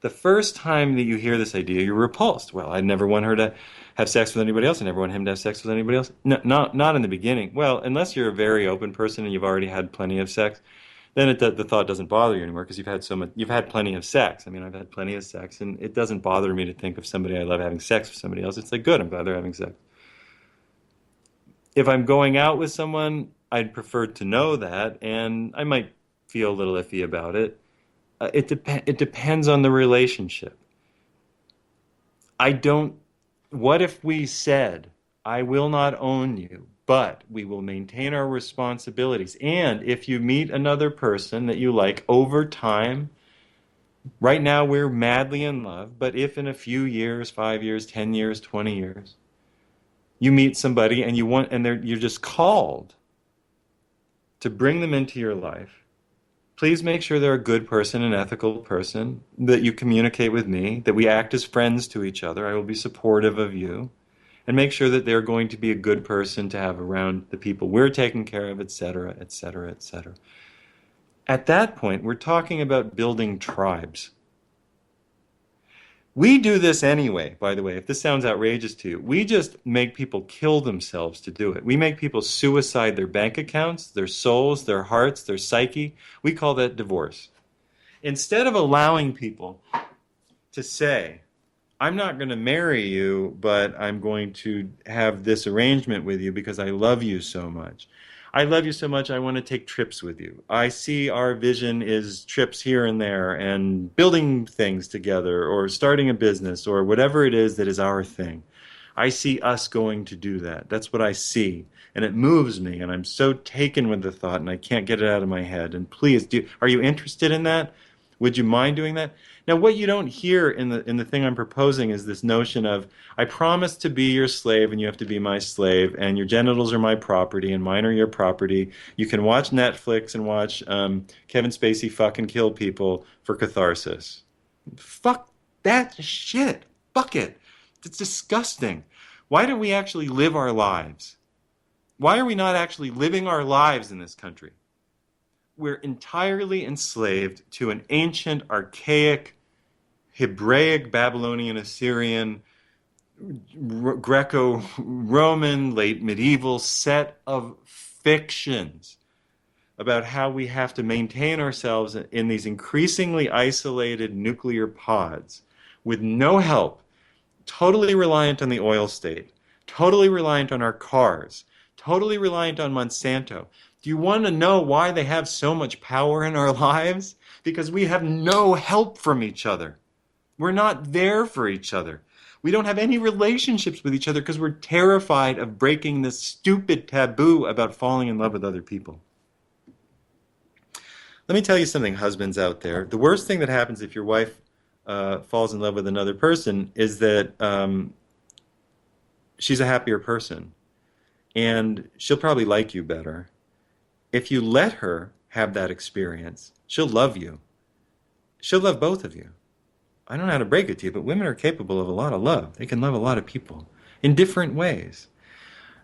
[SPEAKER 1] the first time that you hear this idea, you're repulsed. Well, I never want her to have sex with anybody else. I never want him to have sex with anybody else. No, not in the beginning. Well, unless you're a very open person and you've already had plenty of sex, then the thought doesn't bother you anymore because you've had plenty of sex. I mean, I've had plenty of sex, and it doesn't bother me to think of somebody I love having sex with somebody else. It's like, good, I'm glad they're having sex. If I'm going out with someone, I'd prefer to know that, and I might feel a little iffy about it. It depends on the relationship. What if we said, I will not own you, but we will maintain our responsibilities. And if you meet another person that you like over time, right now we're madly in love, but if in a few years, 5 years, 10 years, 20 years, you meet somebody and you're just called to bring them into your life, please make sure they're a good person, an ethical person, that you communicate with me, that we act as friends to each other. I will be supportive of you. And make sure that they're going to be a good person to have around the people we're taking care of, etc., etc., etc. At that point, we're talking about building tribes. We do this anyway, by the way, if this sounds outrageous to you. We just make people kill themselves to do it. We make people suicide their bank accounts, their souls, their hearts, their psyche. We call that divorce. Instead of allowing people to say, I'm not going to marry you, but I'm going to have this arrangement with you because I love you so much. I love you so much, I want to take trips with you. I see our vision is trips here and there and building things together or starting a business or whatever it is that is our thing. I see us going to do that. That's what I see. And it moves me, and I'm so taken with the thought, and I can't get it out of my head. And please, are you interested in that? Would you mind doing that? Now, what you don't hear in the thing I'm proposing is this notion of I promise to be your slave, and you have to be my slave, and your genitals are my property, and mine are your property. You can watch Netflix and watch Kevin Spacey fucking kill people for catharsis. Fuck that shit. Fuck it. It's disgusting. Why don't we actually live our lives? Why are we not actually living our lives in this country? We're entirely enslaved to an ancient, archaic, Hebraic, Babylonian, Assyrian, Greco-Roman, late medieval set of fictions about how we have to maintain ourselves in these increasingly isolated nuclear pods with no help, totally reliant on the oil state, totally reliant on our cars, totally reliant on Monsanto. Do you want to know why they have so much power in our lives? Because we have no help from each other. We're not there for each other. We don't have any relationships with each other because we're terrified of breaking this stupid taboo about falling in love with other people. Let me tell you something, husbands out there. The worst thing that happens if your wife falls in love with another person is that she's a happier person. And she'll probably like you better. If you let her have that experience, she'll love you. She'll love both of you. I don't know how to break it to you, but women are capable of a lot of love. They can love a lot of people in different ways.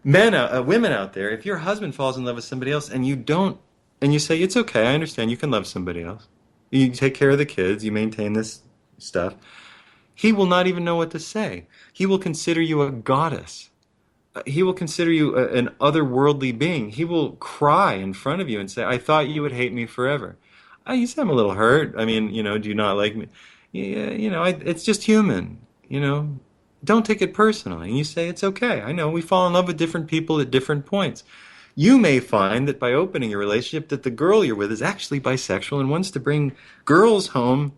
[SPEAKER 1] Women out there, if your husband falls in love with somebody else and you don't, and you say, it's okay, I understand, you can love somebody else. You take care of the kids, you maintain this stuff. He will not even know what to say. He will consider you a goddess. He will consider you an otherworldly being. He will cry in front of you and say, I thought you would hate me forever. You say, I'm a little hurt. I mean, do you not like me? Yeah, it's just human, Don't take it personally. And you say, it's okay. I know we fall in love with different people at different points. You may find that by opening your relationship that the girl you're with is actually bisexual and wants to bring girls home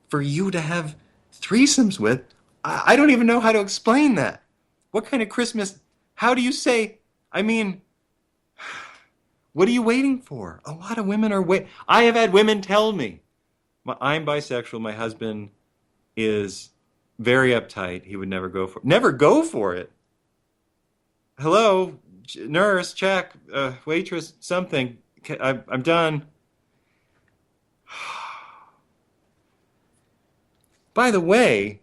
[SPEAKER 1] for you to have threesomes with. I don't even know how to explain that. What kind of Christmas... How do you say, I mean, what are you waiting for? A lot of women are waiting. I have had women tell me, I'm bisexual, my husband is very uptight, he would never go for it. Never go for it? Hello, nurse, check, waitress, something. I'm done. By the way,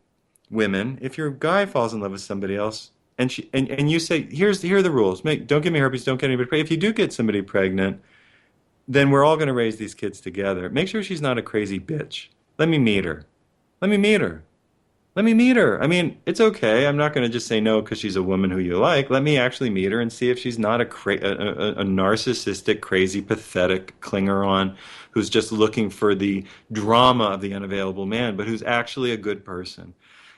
[SPEAKER 1] women, if your guy falls in love with somebody else, and you say, here are the rules. Don't get me herpes, don't get anybody pregnant. If you do get somebody pregnant, then we're all going to raise these kids together. Make sure she's not a crazy bitch. Let me meet her. Let me meet her. Let me meet her. I mean, it's okay. I'm not going to just say no because she's a woman who you like. Let me actually meet her and see if she's not a narcissistic, crazy, pathetic clinger-on who's just looking for the drama of the unavailable man, but who's actually a good person.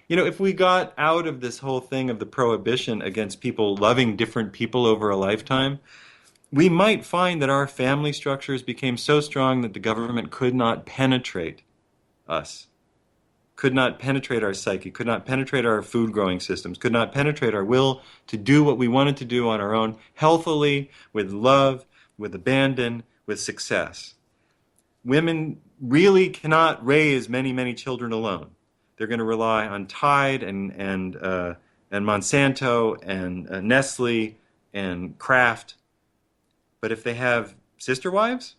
[SPEAKER 1] If we got out of this whole thing of the prohibition against people loving different people over a lifetime, we might find that our family structures became so strong that the government could not penetrate us, could not penetrate our psyche, could not penetrate our food growing systems, could not penetrate our will to do what we wanted to do on our own, healthily, with love, with abandon, with success. Women really cannot raise many, many children alone. They're going to rely on Tide and Monsanto and Nestle and Kraft. But if they have sister wives,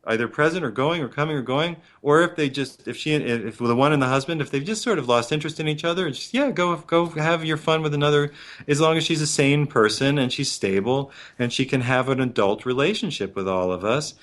[SPEAKER 1] either present or going or coming or going, or if the one and the husband, if they've just sort of lost interest in each other, just, go have your fun with another, as long as she's a sane person and she's stable and she can have an adult relationship with all of us.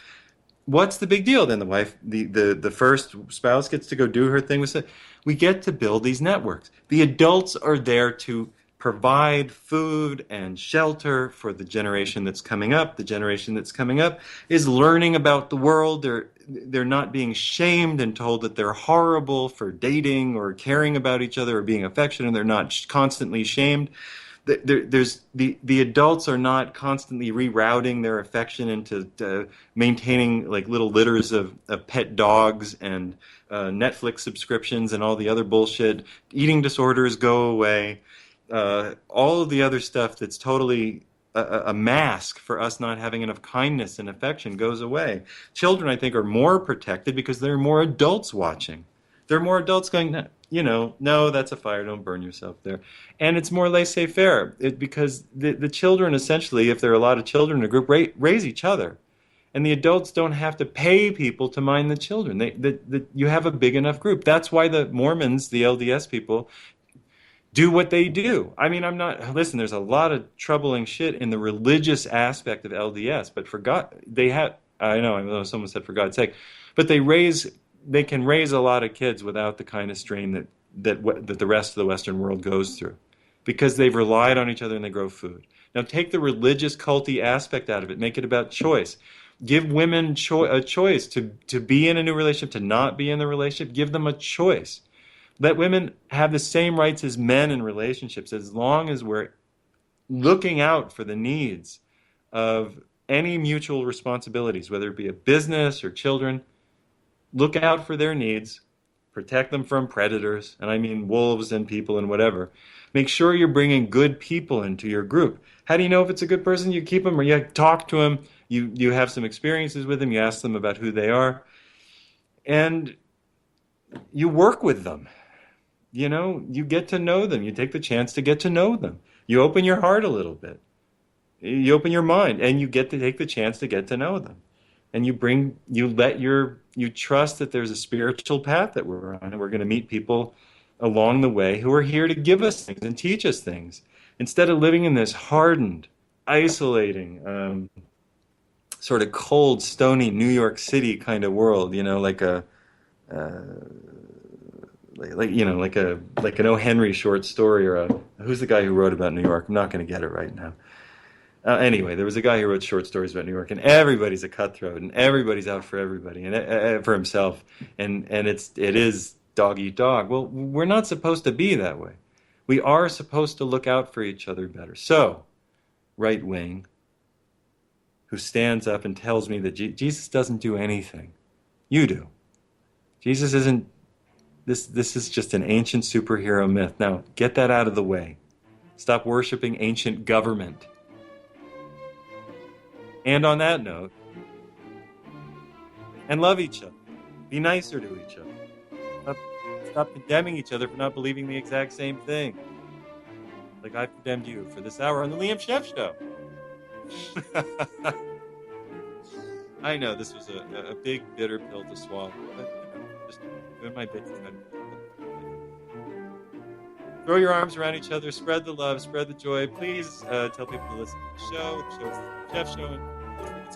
[SPEAKER 1] What's the big deal? Then the wife, the first spouse gets to go do her thing with it. We get to build these networks. The adults are there to provide food and shelter for the generation that's coming up. The generation that's coming up is learning about the world. They're not being shamed and told that they're horrible for dating or caring about each other or being affectionate. They're not constantly shamed. there's the adults are not constantly rerouting their affection into maintaining like little litters of pet dogs and Netflix subscriptions and all the other bullshit. Eating disorders go away. All of the other stuff that's totally a mask for us not having enough kindness and affection goes away. Children, I think, are more protected because there are more adults watching. There are more adults going, no, that's a fire, don't burn yourself there. And it's more laissez-faire because the children essentially, if there are a lot of children in a group, raise each other. And the adults don't have to pay people to mind the children. You have a big enough group. That's why the Mormons, the LDS people, do what they do. I mean, listen, there's a lot of troubling shit in the religious aspect of LDS, but I know someone said for God's sake, but they can raise a lot of kids without the kind of strain that the rest of the Western world goes through because they've relied on each other and they grow food. Now take the religious culty aspect out of it, make it about choice. Give women a choice to be in a new relationship, to not be in the relationship. Give them a choice. Let women have the same rights as men in relationships as long as we're looking out for the needs of any mutual responsibilities, whether it be a business or children. Look out for their needs, protect them from predators, and I mean wolves and people and whatever. Make sure you're bringing good people into your group. How do you know if it's a good person? You keep them or you talk to them, you have some experiences with them, you ask them about who they are, and you work with them. You get to know them. You take the chance to get to know them. You open your heart a little bit. You open your mind, and you get to take the chance to get to know them. And you trust that there's a spiritual path that we're on, and we're going to meet people along the way who are here to give us things and teach us things. Instead of living in this hardened, isolating, sort of cold, stony New York City kind of world, like a like an O. Henry short story who's the guy who wrote about New York? I'm not going to get it right now. Anyway, there was a guy who wrote short stories about New York, and everybody's a cutthroat, and everybody's out for everybody and for himself, and it is dog eat dog. Well, we're not supposed to be that way. We are supposed to look out for each other better. So, right wing, who stands up and tells me that Jesus doesn't do anything, you do. Jesus isn't. This is just an ancient superhero myth. Now, get that out of the way. Stop worshiping ancient government. And on that note, and love each other. Be nicer to each other. Stop condemning each other for not believing the exact same thing. Like I've condemned you for this hour on the Liam Scheff Show. I know this was a big bitter pill to swallow, but just doing my bit. Throw your arms around each other, spread the love, spread the joy. Please tell people to listen to the show. The show's the Scheff Show,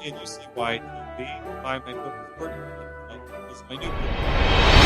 [SPEAKER 1] and you see why TV. Buy my book, this is my new book.